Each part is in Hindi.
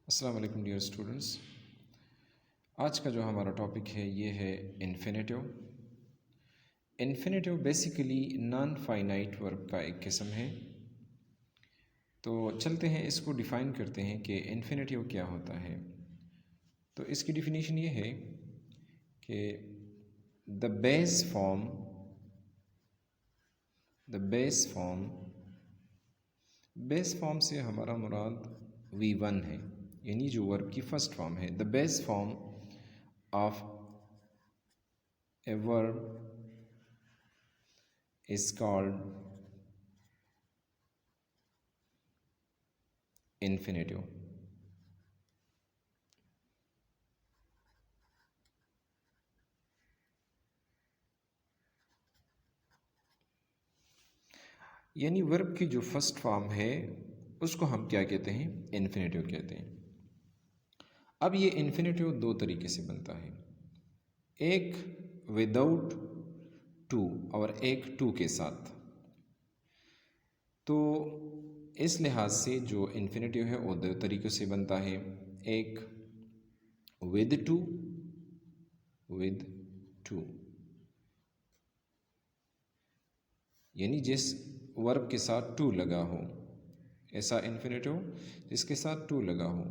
अस्सलाम वालेकुम डियर स्टूडेंट्स। आज का जो हमारा टॉपिक है ये है infinitive. Infinitive basically non finite verb का एक किस्म है। तो चलते हैं इसको डिफ़ाइन करते हैं कि इन्फिनेटिव क्या होता है। तो इसकी डिफिनीशन ये है कि the base form base form से हमारा मुराद V1 है, यानी जो वर्ब की फर्स्ट फॉर्म है। The base form of a verb is called infinitive. यानी वर्ब की जो फर्स्ट फॉर्म है उसको हम क्या कहते हैं? इन्फिनेटिव कहते हैं। अब ये इन्फिनेटिव दो तरीके से बनता है, एक विदाउट टू और एक टू के साथ। तो इस लिहाज से जो इन्फिनेटिव है वो दो तरीक़ों से बनता है, एक विद टू यानी जिस वर्ब के साथ टू लगा हो, ऐसा इन्फिनेटिव जिसके साथ टू लगा हो,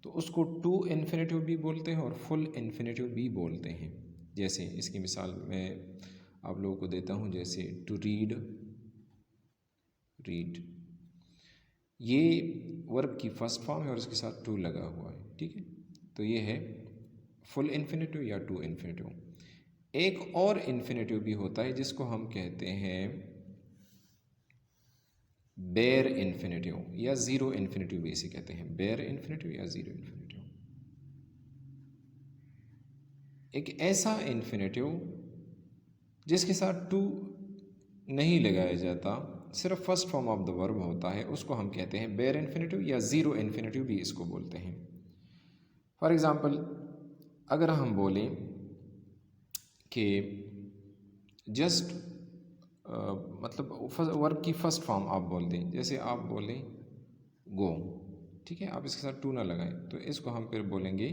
तो उसको टू इन्फिनेटिव भी बोलते हैं और फुल इन्फिनेटिव भी बोलते हैं। जैसे इसकी मिसाल मैं आप लोगों को देता हूँ, जैसे टू रीड, ये वर्ब की फर्स्ट फॉर्म है और इसके साथ टू लगा हुआ है, ठीक है। तो ये है फुल इन्फिनेटिव या टू इन्फिनेटिव। एक और इन्फिनेटिव भी होता है जिसको हम कहते हैं बेयर इन्फिनेटिव या ज़ीरो इन्फिनेटिव भी इसे कहते हैं, बेयर इन्फिनेटिव या ज़ीरो इन्फिनेटिव। एक ऐसा इन्फिनेटिव जिसके साथ टू नहीं लगाया जाता, सिर्फ first form of the verb होता है, उसको हम कहते हैं बेयर इन्फिनेटिव या ज़ीरो इन्फिनेटिव भी इसको बोलते हैं। फॉर एग्ज़ाम्पल अगर हम बोलें कि जस्ट मतलब वर्ब की फ़र्स्ट फॉर्म आप बोल दें, जैसे आप बोलें गो, ठीक है, आप इसके साथ टू ना लगाएं, तो इसको हम फिर बोलेंगे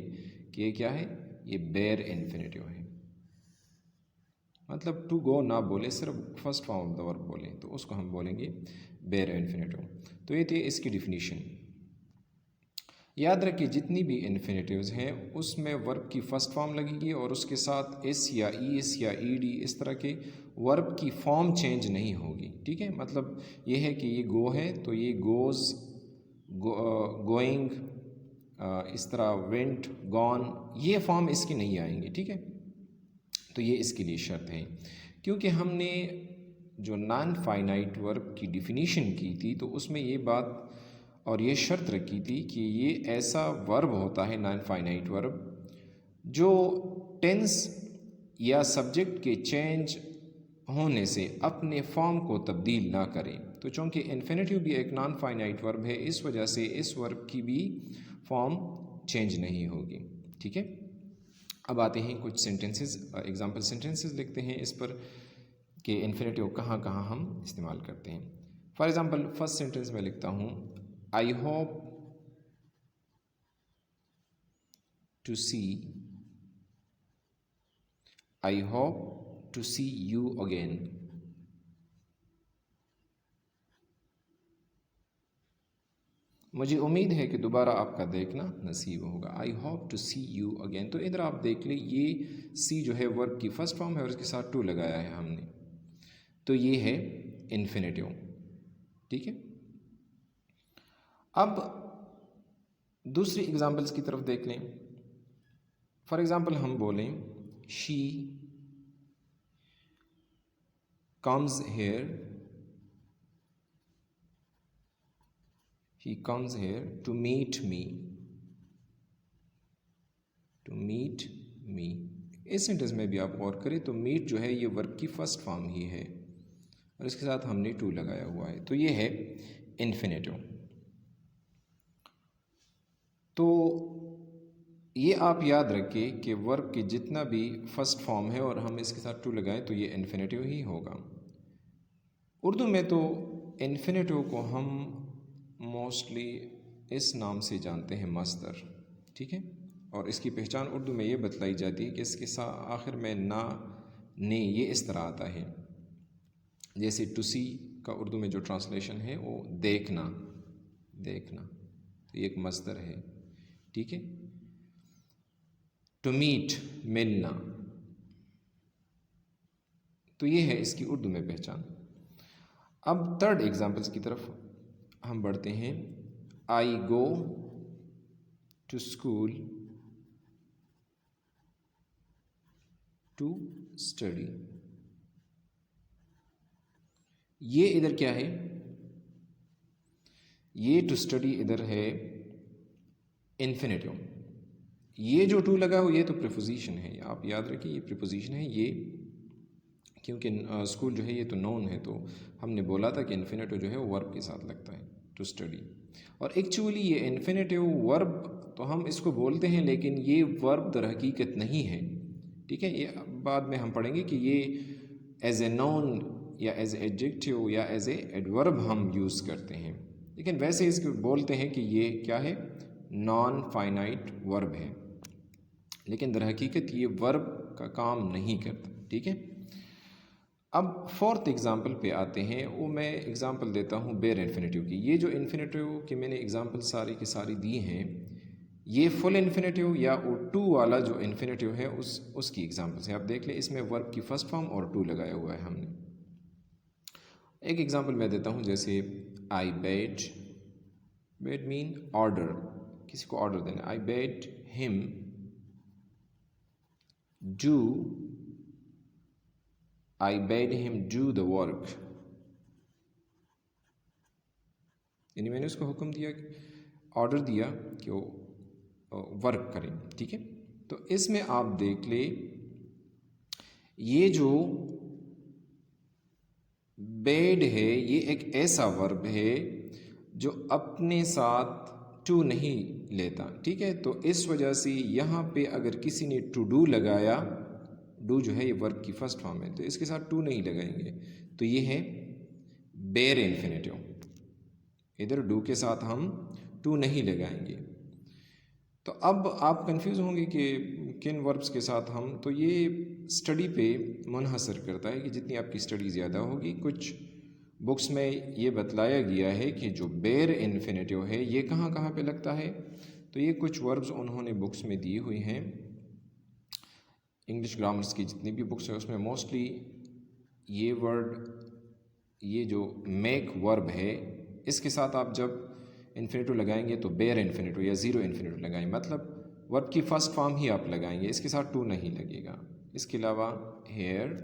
कि ये क्या है? ये बेयर इन्फिनेटिव है। मतलब टू गो ना बोले, सिर्फ first form of the verb बोलें, तो उसको हम बोलेंगे बेयर इन्फिनेटिव। तो ये थी इसकी डिफिनीशन। याद रखिए जितनी भी इन्फिनेटिव्स हैं उसमें वर्ब की फ़र्स्ट फॉर्म लगेगी और उसके साथ एस या ईस या ईडी इस तरह के वर्ब की फॉर्म चेंज नहीं होगी, ठीक है। मतलब ये है कि ये गो है तो ये गोज़, गोइंग, इस तरह वेंट, गॉन, ये फॉर्म इसकी नहीं आएंगी, ठीक है। तो ये इसके लिए शर्त है, क्योंकि हमने जो नॉन फाइनाइट वर्ब की डिफिनीशन की थी तो उसमें ये बात और ये शर्त रखी थी कि ये ऐसा वर्ब होता है नॉन फाइनाइट वर्ब जो टेंस या सब्जेक्ट के चेंज होने से अपने फॉर्म को तब्दील ना करे। तो चूँकि इन्फिनेटिव भी एक नॉन फाइनाइट वर्ब है, इस वजह से इस वर्ब की भी फॉर्म चेंज नहीं होगी, ठीक है। अब आते हैं कुछ सेंटेंसेस, एग्जाम्पल सेंटेंसेस लिखते हैं इस पर कि इन्फिनेटिव कहाँ कहाँ हम इस्तेमाल करते हैं। फॉर एग्ज़ाम्पल फर्स्ट सेंटेंस में लिखता हूँ I hope to see you again. मुझे उम्मीद है कि दोबारा आपका देखना नसीब होगा। I hope to see you again. तो इधर आप देख लें, ये सी जो है वर्ब की फर्स्ट फॉर्म है और इसके साथ टू लगाया है हमने, तो ये है इन्फिनेटिव, ठीक है। अब दूसरी एग्जाम्पल्स की तरफ देख लें। फॉर एग्ज़ाम्पल हम बोलें she comes here, he comes here to meet me, इस सेंटेंस में भी आप गौर करें तो मीट जो है ये वर्ब की फर्स्ट फॉर्म ही है और इसके साथ हमने टू लगाया हुआ है, तो ये है इन्फिनेटिव। तो ये आप याद रखें कि वर्ब के जितना भी फर्स्ट फॉर्म है और हम इसके साथ टू लगाएं तो ये इन्फिनेटिव ही होगा। उर्दू में तो इन्फिनेटिव को हम मोस्टली इस नाम से जानते हैं मस्दर, ठीक है। और इसकी पहचान उर्दू में ये बतलाई जाती है कि इसके आखिर में ना ने ये इस तरह आता है, जैसे टू सी का उर्दू में जो ट्रांसलेशन है वो देखना, देखना, तो ये एक मस्दर है, ठीक है। टू मीट, मिलना, तो ये है इसकी उर्दू में पहचान। अब थर्ड एग्जाम्पल्स की तरफ हम बढ़ते हैं। I go to school to study. ये इधर क्या है? ये टू स्टडी इधर है इन्फिनेटिव। ये जो टू लगा हो ये तो प्रीपोजिशन है, आप याद रखिए ये प्रीपोजिशन है ये, क्योंकि स्कूल जो है ये तो नोन है, तो हमने बोला था कि इन्फिनेटिव जो है वो वर्ब के साथ लगता है, टू स्टडी। और एक्चुअली ये इन्फिनेटिव वर्ब तो हम इसको बोलते हैं, लेकिन ये वर्ब दर हकीकत नहीं है, ठीक है। ये बाद में हम पढ़ेंगे कि ये एज ए नोन या एज एडजेक्टिव या एज ए एडवर्ब हम यूज़ करते हैं, लेकिन वैसे इसको बोलते हैं कि ये क्या है, नॉन फाइनाइट वर्ब है, लेकिन दर हकीकत ये वर्ब का काम नहीं करता, ठीक है। अब फोर्थ एग्जाम्पल पे आते हैं, वो मैं एग्जाम्पल देता हूँ बेयर इन्फिनेटिव की। ये जो इन्फिनेटिव की मैंने एग्जाम्पल सारी की सारी दी हैं, ये फुल इन्फिनेटिव या वो टू वाला जो इन्फिनेटिव है उसकी एग्जाम्पल्स है। आप देख लें इसमें वर्ब की फर्स्ट फॉर्म और टू लगाया हुआ है हमने। एक एग्जाम्पल मैं देता हूँ, जैसे I bade, bade mean order, किसी को ऑर्डर देना। I bade him do, I bade him do the work, यानी मैंने उसको हुक्म दिया, ऑर्डर दिया कि वो वर्क करें, ठीक है। तो इसमें आप देख ले, ये जो बेड है ये एक ऐसा वर्ब है जो अपने साथ टू नहीं लेता, ठीक है। तो इस वजह से यहाँ पे अगर किसी ने टू डू लगाया, डू जो है ये वर्ब की फर्स्ट फॉर्म है, तो इसके साथ टू नहीं लगाएंगे, तो ये है बेयर इन्फिनेटिव। इधर डू के साथ हम टू नहीं लगाएंगे। तो अब आप कंफ्यूज होंगे कि किन वर्ब्स के साथ हम, तो ये स्टडी पे मुनहसर करता है कि जितनी आपकी स्टडी ज़्यादा होगी। कुछ बुक्स में ये बतलाया गया है कि जो बेयर इन्फिनेटिव है ये कहाँ कहाँ पे लगता है, तो ये कुछ वर्ब्स उन्होंने बुक्स में दी हुई हैं। इंग्लिश ग्रामर्स की जितनी भी बुक्स है उसमें मोस्टली ये वर्ड, ये जो मेक वर्ब है, इसके साथ आप जब इन्फिनेटिव लगाएंगे तो बेयर इन्फिनेटिव या ज़ीरो इन्फिनेटिव लगाएंगे, मतलब वर्ब की फर्स्ट फॉर्म ही आप लगाएंगे, इसके साथ टू नहीं लगेगा। इसके अलावा हेयर,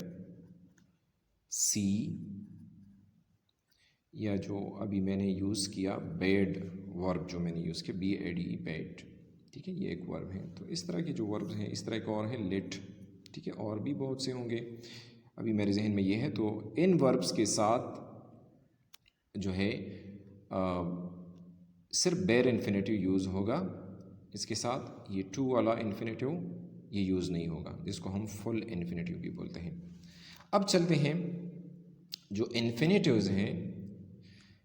सी, या जो अभी मैंने यूज़ किया बेड वर्ब, जो मैंने यूज़ किया BAD, बेड, ठीक है, ये एक वर्ब है। तो इस तरह के जो वर्ब्स हैं, इस तरह एक और है लेट, ठीक है, और भी बहुत से होंगे, अभी मेरे जहन में ये है। तो इन वर्ब्स के साथ जो है सिर्फ बेयर इन्फिनेटिव यूज़ होगा, इसके साथ ये टू वाला इन्फिनेटिव ये यूज़ नहीं होगा, जिसको हम फुल इन्फिनेटिव भी बोलते हैं। अब चलते हैं जो इन्फिनेटिव्स हैं,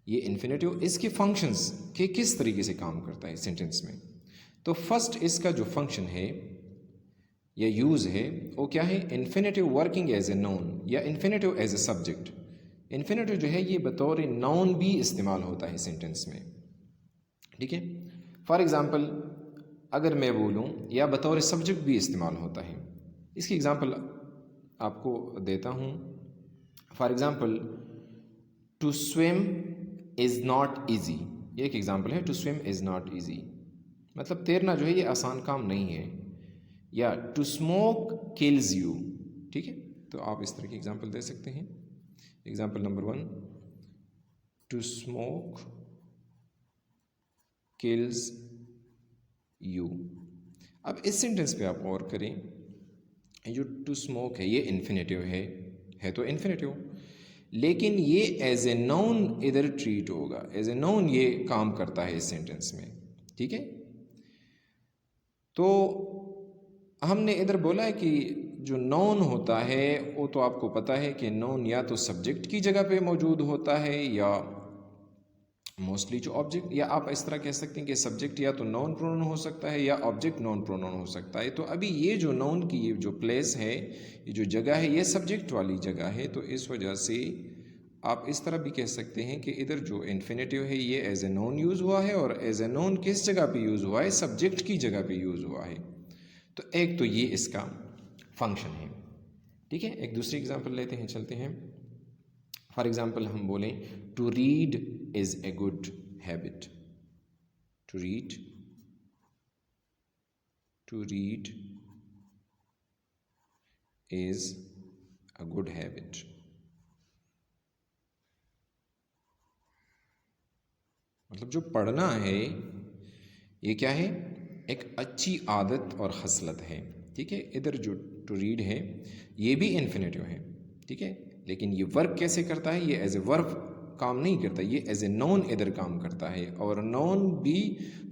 ये इन्फिनेटिव इसके फंक्शंस के किस तरीके से काम करता है सेंटेंस में। तो फर्स्ट इसका जो फंक्शन है या यूज़ है वो क्या है, infinitive working as a noun या infinitive as a subject. Infinitive जो है ये बतौर नाउन भी इस्तेमाल होता है सेंटेंस में, ठीक है। फॉर एग्ज़ाम्पल अगर मैं बोलूँ, या बतौर सब्जेक्ट भी इस्तेमाल होता है। इसकी एग्ज़ाम्पल आपको देता हूँ। For example to swim is not easy, ये एक एग्ज़ाम्पल है। To swim is not easy मतलब तैरना जो है ये आसान काम नहीं है। या टू स्मोक किल्स यू, ठीक है। तो आप इस तरह की एग्ज़ाम्पल दे सकते हैं। Example number 1, to smoke kills you. अब इस सेंटेंस पे आप गौर करें, ये जो टू स्मोक है ये इन्फिनेटिव है तो इन्फिनेटिव, लेकिन ये एज ए नाउन इधर ट्रीट होगा, एज ए नाउन ये काम करता है इस सेंटेंस में, ठीक है। तो हमने इधर बोला है कि जो नाउन होता है वो तो आपको पता है कि नाउन या तो सब्जेक्ट की जगह पे मौजूद होता है या मोस्टली जो ऑब्जेक्ट, या आप इस तरह कह सकते हैं कि सब्जेक्ट या तो नाउन प्रोनाउन हो सकता है या ऑब्जेक्ट नाउन प्रोनाउन हो सकता है। तो अभी ये जो नाउन की ये जो प्लेस है, ये जो जगह है, ये सब्जेक्ट वाली जगह है, तो इस वजह से आप इस तरह भी कह सकते हैं कि इधर जो इन्फिनेटिव है ये एज ए नाउन यूज़ हुआ है, और एज ए नाउन किस जगह पे यूज़ हुआ है, सब्जेक्ट की जगह पे यूज़ हुआ है। तो एक तो ये इसका फंक्शन है, ठीक है। एक दूसरी एग्जांपल लेते हैं, चलते हैं। फॉर एग्जांपल हम बोलें to read is a good habit. To read is a good habit. मतलब जो पढ़ना है ये क्या है, एक अच्छी आदत और खसलत है, ठीक है। इधर जो टू रीड है ये भी इन्फिनेटिव है, ठीक है, लेकिन ये वर्क कैसे करता है, ये एज ए वर्क काम नहीं करता, ये एज ए नॉन इधर काम करता है, और नॉन भी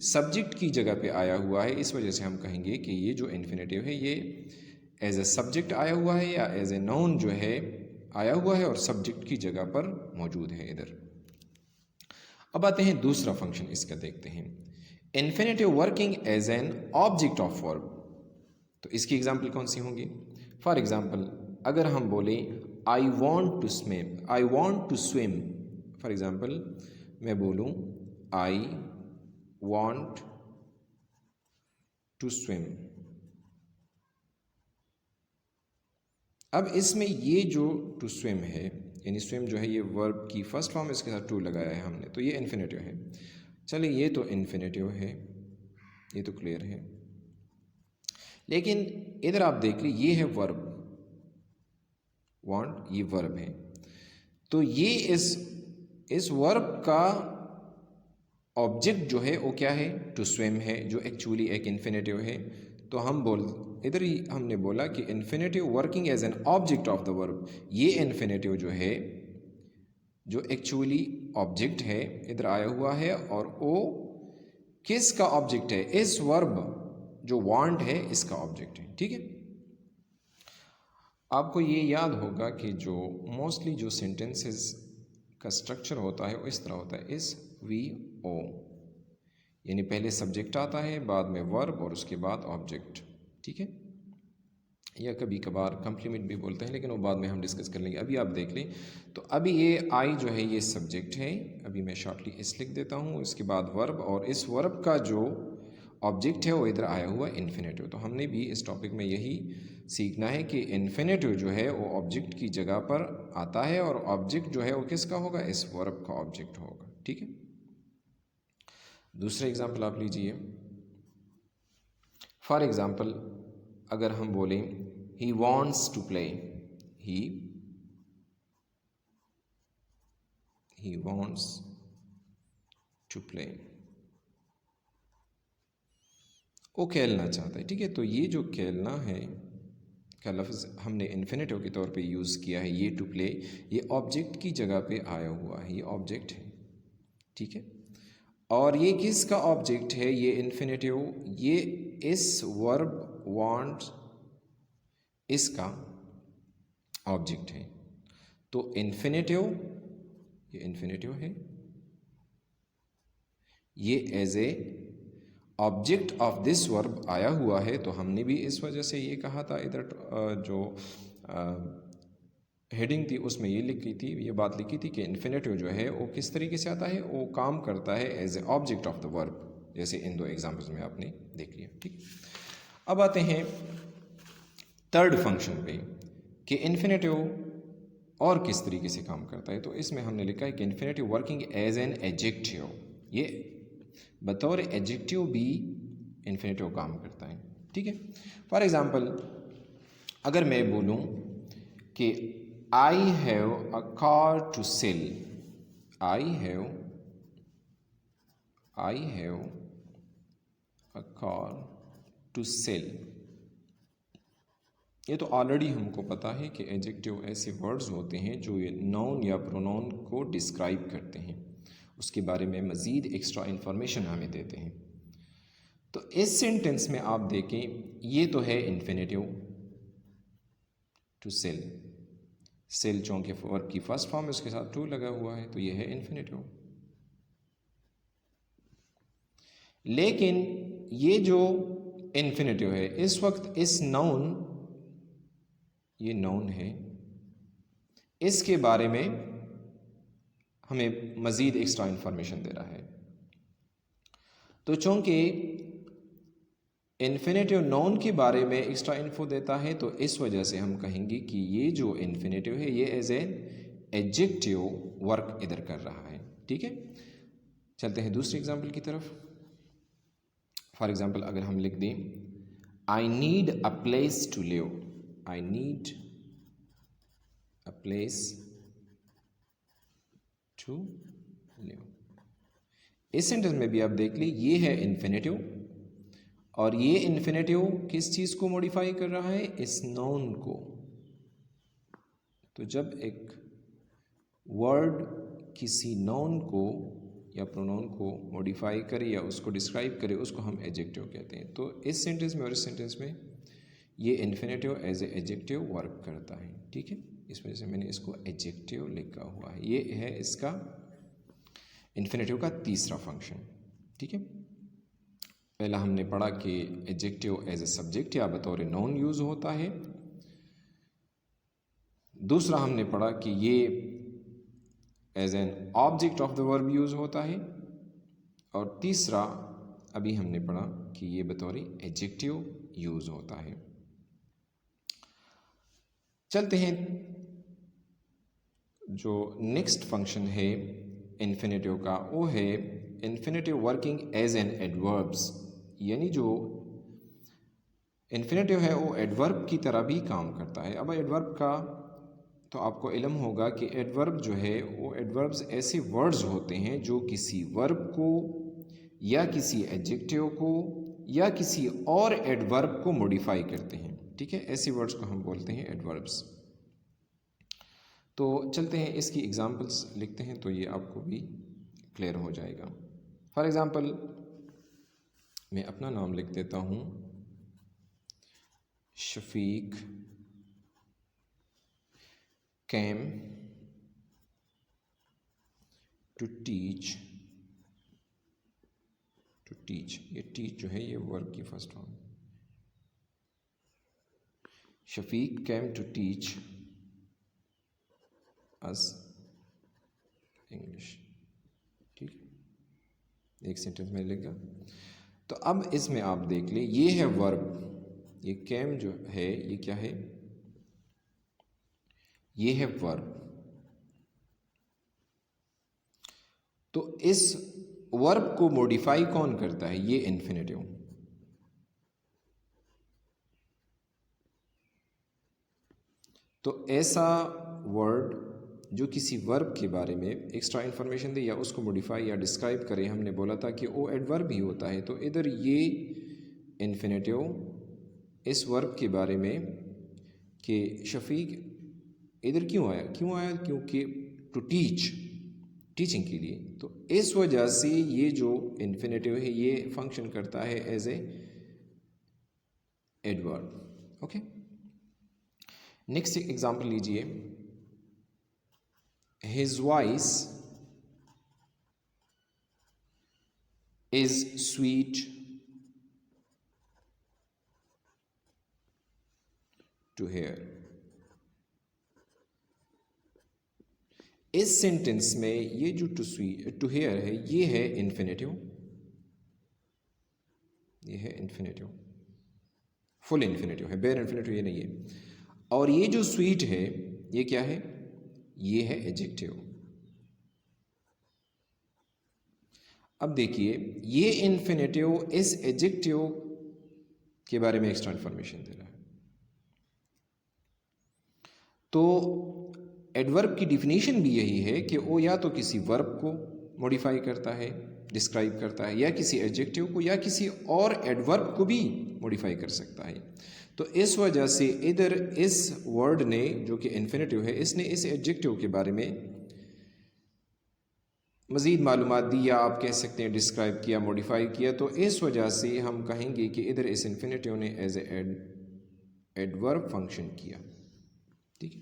सब्जेक्ट की जगह पे आया हुआ है। इस वजह से हम कहेंगे कि ये जो इन्फिनेटिव है ये एज ए सब्जेक्ट आया हुआ है या एज ए नॉन जो है आया हुआ है और सब्जेक्ट की जगह पर मौजूद है इधर। अब आते हैं दूसरा फंक्शन इसका, देखते हैं infinitive working as an object of verb. तो इसकी एग्जांपल कौन सी होंगी? फॉर एग्जांपल अगर हम बोले I want to swim, for example मैं बोलूँ आई वॉन्ट टू स्विम। अब इसमें ये जो टू स्विम है, यानी स्विम जो है ये वर्ब की फर्स्ट फॉर्म, इसके साथ टू लगाया है हमने, तो ये इन्फिनेटिव है। चलिए ये तो इन्फिनेटिव है, ये तो क्लियर है, लेकिन इधर आप देख लीजिए ये है वर्ब, वांट ये वर्ब है, तो ये इस वर्ब का ऑब्जेक्ट जो है वो क्या है, टू स्विम है, जो एक्चुअली एक इन्फिनेटिव है। तो हम इधर ही हमने बोला कि infinitive working as an object of the verb. ये इन्फिनेटिव जो है जो एक्चुअली ऑब्जेक्ट है इधर आया हुआ है, और वो किसका ऑब्जेक्ट है, इस वर्ब जो वांट है इसका ऑब्जेक्ट है, ठीक है। आपको ये याद होगा कि जो मोस्टली जो सेंटेंसेस का स्ट्रक्चर होता है वो इस तरह होता है, इस वी ओ, यानी पहले सब्जेक्ट आता है, बाद में वर्ब और उसके बाद ऑब्जेक्ट, ठीक है। या कभी कभार कम्प्लीमेंट भी बोलते हैं, लेकिन वो बाद में हम डिस्कस कर लेंगे। अभी आप देख लें, तो अभी ये आई जो है ये सब्जेक्ट है, अभी मैं शॉर्टली इस लिख देता हूँ, इसके बाद वर्ब, और इस वर्ब का जो ऑब्जेक्ट है वो इधर आया हुआ इन्फिनेटिव। तो हमने भी इस टॉपिक में यही सीखना है कि इन्फिनेटिव जो है वो ऑब्जेक्ट की जगह पर आता है, और ऑब्जेक्ट जो है वो किसका होगा, इस वर्ब का ऑब्जेक्ट होगा, ठीक है। दूसरा एग्जाम्पल आप लीजिए। फॉर एग्जाम्पल अगर हम बोलें he wants to play, he wants to play, वो खेलना चाहता है, ठीक है। तो ये जो खेलना है का लफ्ज़ हमने इन्फिनेटिव के तौर पे यूज़ किया है, ये टू प्ले, ये ऑब्जेक्ट की जगह पे आया हुआ है, ये ऑब्जेक्ट है, ठीक है। और ये किसका ऑब्जेक्ट है, ये इन्फिनेटिव, ये इस वर्ब वांट इसका ऑब्जेक्ट है। तो इन्फिनेटिव, ये इन्फिनेटिव है, ये as a object of this verb आया हुआ है। तो हमने भी इस वजह से ये कहा था, इधर जो हेडिंग थी उसमें ये लिखी थी, ये बात लिखी थी कि इन्फिनेटिव जो है वो किस तरीके से आता है, वो काम करता है as a object of the verb, जैसे इन दो एग्जाम्पल्स में आपने देख लिया, ठीक। अब आते हैं थर्ड फंक्शन पे कि इन्फिनेटिव और किस तरीके से काम करता है। तो इसमें हमने लिखा है कि infinitive working as an adjective, ये बतौर एडजेक्टिव भी इन्फिनेटिव काम करता है, ठीक है। फॉर एग्जाम्पल अगर मैं बोलूँ कि I have a car to sell, I have a car to sell, ये तो ऑलरेडी हमको पता है कि एडजेक्टिव ऐसे वर्ड्स होते हैं जो ये नाउन या प्रोनाउन को डिस्क्राइब करते हैं, उसके बारे में मज़ीद एक्स्ट्रा इन्फॉर्मेशन हमें देते हैं। तो इस सेंटेंस में आप देखें, ये तो है इन्फिनेटिव टू सेल, सेल चूँकि वर्ब की फर्स्ट फॉर्म है उसके साथ टू लगा हुआ है, तो ये है इन्फिनेटिव। लेकिन ये जो इन्फिनेटिव है इस वक्त इस नाउन, ये नाउन है, इसके बारे में हमें मज़ीद एक्स्ट्रा इन्फॉर्मेशन दे रहा है। तो चूँकि इन्फिनेटिव नाउन के बारे में एक्स्ट्रा इन्फो देता है तो इस वजह से हम कहेंगे कि ये जो इन्फिनेटिव है ये एज एन एडजेक्टिव वर्क इधर कर रहा है। ठीक है, चलते हैं दूसरी एग्जांपल की तरफ। फॉर एग्जांपल अगर हम लिख दें I need a place to live, I need a place to live, इस सेंटेंस में भी आप देख ली ये है इन्फिनेटिव और ये इन्फिनेटिव किस चीज़ को मॉडिफाई कर रहा है, इस नाउन को। तो जब एक वर्ड किसी नाउन को या प्रोनाउन को मॉडिफाई करे या उसको डिस्क्राइब करे उसको हम एडजेक्टिव कहते हैं। तो इस सेंटेंस में और इस सेंटेंस में ये infinitive as a adjective work करता है। ठीक है, इस वजह से मैंने इसको एडजेक्टिव लिखा हुआ है। ये है इसका इन्फिनेटिव का तीसरा फंक्शन। ठीक है, पहला हमने पढ़ा कि एडजेक्टिव एज ए सब्जेक्ट या बतौर नाउन यूज़ होता है। दूसरा हमने पढ़ा कि ये as an object of the verb use होता है। और तीसरा अभी हमने पढ़ा कि ये बतौर एडजेक्टिव यूज़ होता है। चलते हैं, जो नेक्स्ट फंक्शन है इन्फिनेटिव का वो है infinitive working as an adverbs, यानी जो इन्फिनेटिव है वो एडवर्ब की तरह भी काम करता है। अब एडवर्ब का तो आपको इल्म होगा कि एडवर्ब जो है वो एडवर्ब्स ऐसे वर्ड्स होते हैं जो किसी वर्ब को या किसी एडजेक्टिव को या किसी और एडवर्ब को मॉडिफाई करते हैं। ठीक है, ऐसे वर्ड्स को हम बोलते हैं एडवर्ब्स। तो चलते हैं इसकी एग्जांपल्स लिखते हैं तो ये आपको भी क्लियर हो जाएगा। फॉर एग्जांपल मैं अपना नाम लिख देता हूँ शफीक came to teach, ये टीच जो है ये वर्ब की first form. Shafiq came to teach us English. ठीक है, एक सेंटेंस में लिखा। तो अब इसमें आप देख ले ये है वर्ब, ये came जो है ये क्या है, ये है वर्ब। तो इस वर्ब को मॉडिफाई कौन करता है, ये इन्फिनेटिव। तो ऐसा वर्ड जो किसी वर्ब के बारे में एक्स्ट्रा इंफॉर्मेशन दे या उसको मॉडिफाई या डिस्क्राइब करे, हमने बोला था कि वो एडवर्ब ही होता है। तो इधर ये इन्फिनेटिव इस वर्ब के बारे में कि शफीक इधर क्यों आया, क्योंकि टू टीच, टीचिंग के लिए। तो इस वजह से ये जो इन्फिनेटिव है ये फंक्शन करता है as a adverb. Okay, next example लीजिए, his voice is sweet to hear. इस सेंटेंस में ये जो टू हेयर है ये है इन्फिनेटिव, ये है इन्फिनेटिव, फुल इन्फिनेटिव है, बेयर इन्फिनेटिव ये नहीं है। और ये जो स्वीट है ये क्या है, ये है एडजेक्टिव। अब देखिए ये इन्फिनेटिव इस एडजेक्टिव के बारे में एक्स्ट्रा इंफॉर्मेशन दे रहा है। तो एडवर्ब की डिफिनीशन भी यही है कि वो या तो किसी वर्ब को मॉडिफाई करता है, डिस्क्राइब करता है, या किसी एडजेक्टिव को या किसी और एडवर्ब को भी मॉडिफाई कर सकता है। तो इस वजह से इधर इस वर्ड ने जो कि इन्फिनेटिव है इसने इस एडजेक्टिव के बारे में मज़ीद मालूमात दी या आप कह सकते हैं डिस्क्राइब किया, मॉडिफाई किया। तो इस वजह से हम कहेंगे कि इधर इस इन्फिनेटिव ने एज ए एडवर्ब फंक्शन किया। ठीक है,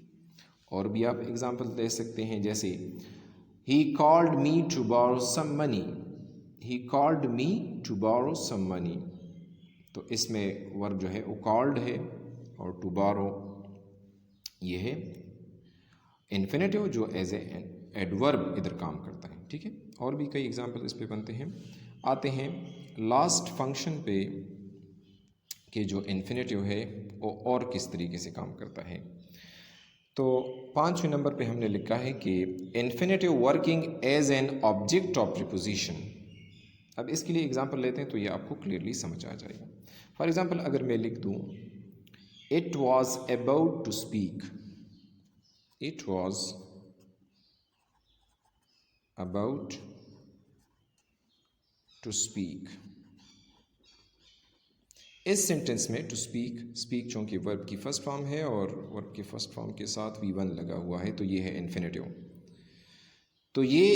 और भी आप एग्जांपल दे सकते हैं, जैसे he called me to borrow some money, he called me to borrow some money, तो इसमें वर्ब जो है वो कॉल्ड है और टू बोरो ये है इन्फिनेटिव जो एज ए एडवर्ब इधर काम करता है। ठीक है, और भी कई एग्जाम्पल इस पे बनते हैं। आते हैं लास्ट फंक्शन पे कि जो इन्फिनेटिव है वो और किस तरीके से काम करता है। तो 5वें नंबर पे हमने लिखा है कि infinitive working as an object of preposition. अब इसके लिए एग्जांपल लेते हैं तो ये आपको क्लियरली समझ आ जाएगा। फॉर एग्जांपल अगर मैं लिख दूं it was about to speak, it was about to speak, इस सेंटेंस में टू स्पीक, स्पीक चूँकि वर्ब की फर्स्ट फॉर्म है और वर्ब की फर्स्ट फॉर्म के साथ V1 लगा हुआ है तो ये है इन्फिनेटिव। तो ये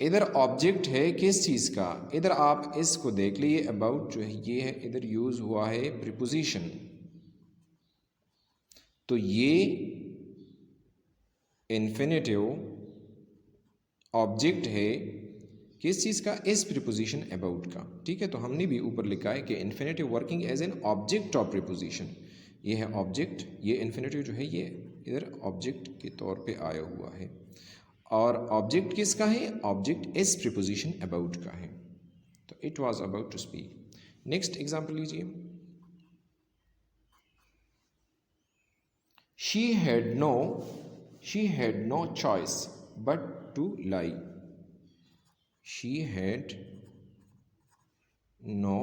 इधर ऑब्जेक्ट है किस चीज़ का, इधर आप इसको देख लीजिए अबाउट जो है ये है इधर यूज़ हुआ है प्रीपोजिशन, तो ये इन्फिनेटिव ऑब्जेक्ट है किस चीज़ का, इस प्रीपोजिशन अबाउट का। ठीक है, तो हमने भी ऊपर लिखा है कि infinitive working as an object of preposition, ये है ऑब्जेक्ट, ये इन्फिनेटिव जो है ये इधर ऑब्जेक्ट के तौर पे आया हुआ है। और ऑब्जेक्ट किसका है, ऑब्जेक्ट इस प्रीपोजिशन अबाउट का है। तो it was about to speak. Next example लीजिए, she had no choice but to lie, she had no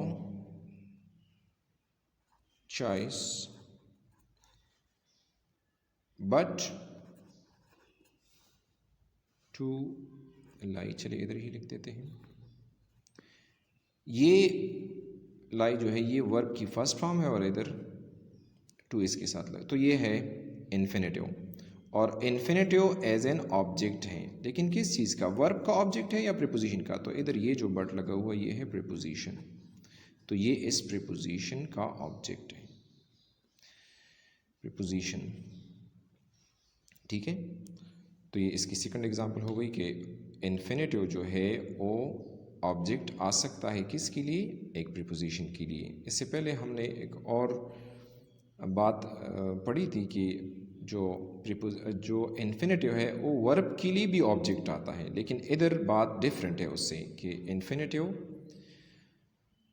choice but to lie। चलिए इधर ही लिख देते हैं। ये लाई जो है ये वर्ब की फर्स्ट फॉर्म है और इधर टू इसके साथ लगा, तो ये है इन्फिनेटिव। और इन्फिनेटिव एज एन ऑब्जेक्ट है, लेकिन किस चीज़ का, वर्ब का ऑब्जेक्ट है या प्रीपोजिशन का। तो इधर ये जो बट लगा हुआ ये है प्रीपोजिशन, तो ये इस प्रीपोजिशन का ऑब्जेक्ट है, प्रीपोजिशन। ठीक है, तो ये इसकी सेकंड एग्जांपल हो गई कि इन्फिनेटिव जो है वो ऑब्जेक्ट आ सकता है किसके लिए, एक प्रीपोजिशन के लिए। इससे पहले हमने एक और बात पढ़ी थी कि जो इन्फिनेटिव है वो वर्ब के लिए भी ऑब्जेक्ट आता है, लेकिन इधर बात डिफरेंट है उससे कि इन्फिनेटिव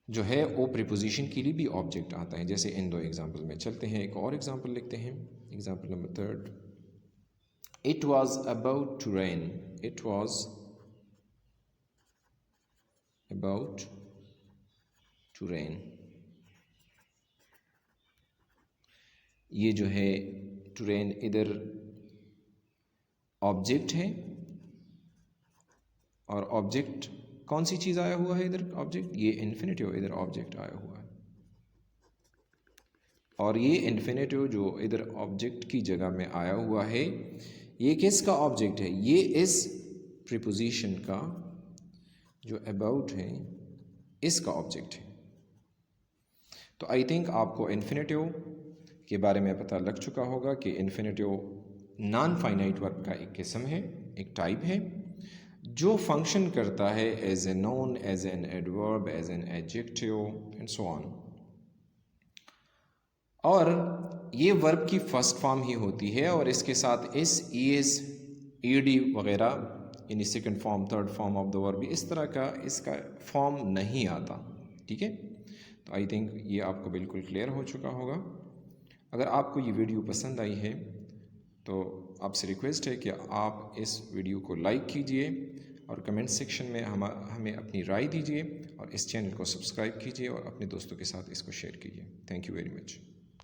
जो है वो प्रीपोजिशन के लिए भी ऑब्जेक्ट आता है। जैसे इन दो एग्जांपल में चलते हैं, एक और एग्जांपल लिखते हैं, example number 3, it was about to rain, it was about to rain, ये जो है टू रेन इधर ऑब्जेक्ट है और ऑब्जेक्ट कौन सी चीज़ आया हुआ है इधर, ऑब्जेक्ट ये इन्फिनेटिव इधर ऑब्जेक्ट आया हुआ है। और ये इन्फिनेटिव जो इधर ऑब्जेक्ट की जगह में आया हुआ है ये किसका ऑब्जेक्ट है, ये इस प्रीपोजिशन का जो अबाउट है इसका ऑब्जेक्ट है। तो आई थिंक आपको इन्फिनेटिव के बारे में पता लग चुका होगा कि इन्फिनेटिव नॉन फाइनाइट वर्ब का एक किस्म है, एक टाइप है जो फंक्शन करता है as a noun, as an adverb, as an adjective and so on. और ये वर्ब की फर्स्ट फॉर्म ही होती है और इसके साथ इस, ईएस, ईडी वगैरह यानी second form, third form of the verb इस तरह का इसका फॉर्म नहीं आता। ठीक है, तो आई थिंक ये आपको बिल्कुल क्लियर हो चुका होगा। अगर आपको ये वीडियो पसंद आई है तो आपसे रिक्वेस्ट है कि आप इस वीडियो को लाइक कीजिए और कमेंट सेक्शन में हमें अपनी राय दीजिए और इस चैनल को सब्सक्राइब कीजिए और अपने दोस्तों के साथ इसको शेयर कीजिए। Thank you very much.